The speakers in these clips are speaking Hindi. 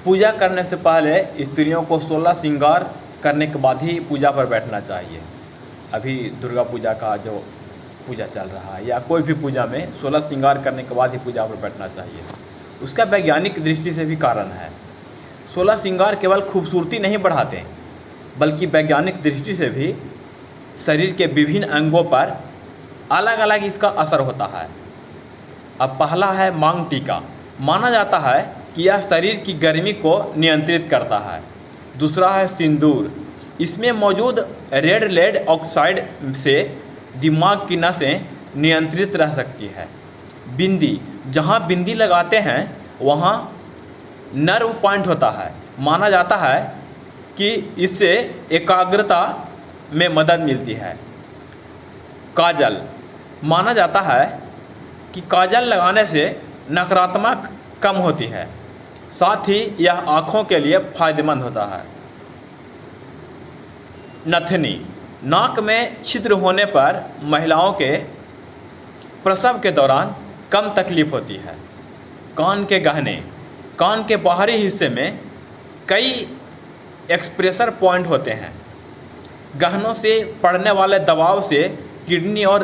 पूजा करने से पहले स्त्रियों को 16 श्रृंगार करने के बाद ही पूजा पर बैठना चाहिए। अभी दुर्गा पूजा का जो पूजा चल रहा है या कोई भी पूजा में 16 श्रृंगार करने के बाद ही पूजा पर बैठना चाहिए। उसका वैज्ञानिक दृष्टि से भी कारण है। 16 श्रृंगार केवल खूबसूरती नहीं बढ़ाते बल्कि वैज्ञानिक दृष्टि से भी शरीर के विभिन्न अंगों पर अलग अलग इसका असर होता है। अब पहला है मांग टीका। माना जाता है कि यह शरीर की गर्मी को नियंत्रित करता है। दूसरा है सिंदूर। इसमें मौजूद रेड लेड ऑक्साइड से दिमाग की नसें नियंत्रित रह सकती है। बिंदी, जहाँ बिंदी लगाते हैं वहाँ नर्व पॉइंट होता है। माना जाता है कि इससे एकाग्रता में मदद मिलती है। काजल, माना जाता है कि काजल लगाने से नकारात्मक कम होती है, साथ ही यह आँखों के लिए फायदेमंद होता है। नथनी, नाक में छिद्र होने पर महिलाओं के प्रसव के दौरान कम तकलीफ होती है। कान के गहने, कान के बाहरी हिस्से में कई एक्सप्रेशर पॉइंट होते हैं। गहनों से पड़ने वाले दबाव से किडनी और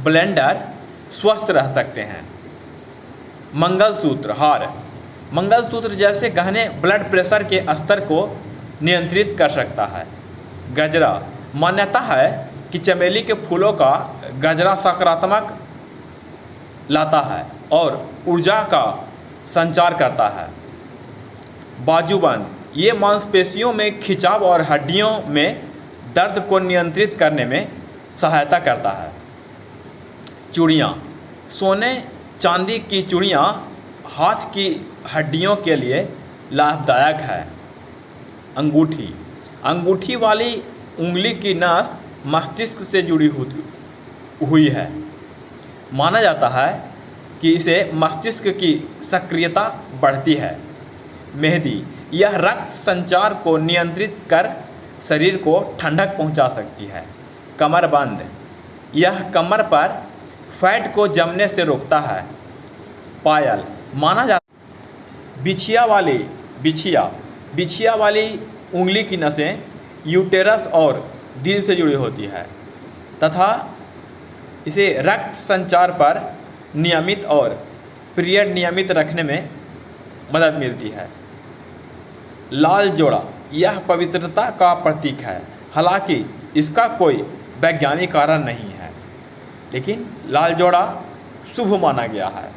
ब्लेंडर स्वस्थ रह सकते हैं। मंगलसूत्र, हार, मंगलसूत्र जैसे गहने ब्लड प्रेशर के स्तर को नियंत्रित कर सकता है। गजरा, मान्यता है कि चमेली के फूलों का गजरा सकारात्मक लाता है और ऊर्जा का संचार करता है। बाजूबंद, ये मांसपेशियों में खिंचाव और हड्डियों में दर्द को नियंत्रित करने में सहायता करता है। चूड़ियाँ, सोने चांदी की चूड़ियाँ हाथ की हड्डियों के लिए लाभदायक है। अंगूठी, अंगूठी वाली उंगली की नस मस्तिष्क से जुड़ी हुई है। माना जाता है कि इसे मस्तिष्क की सक्रियता बढ़ती है। मेहंदी, यह रक्त संचार को नियंत्रित कर शरीर को ठंडक पहुंचा सकती है। कमरबंद, यह कमर पर फैट को जमने से रोकता है। पायल, माना जाता बिछिया वाली उंगली की नसें यूटेरस और दिल से जुड़ी होती है तथा इसे रक्त संचार पर नियमित और पीरियड नियमित रखने में मदद मिलती है। लाल जोड़ा, यह पवित्रता का प्रतीक है। हालांकि इसका कोई वैज्ञानिक कारण नहीं है, लेकिन लाल जोड़ा शुभ माना गया है।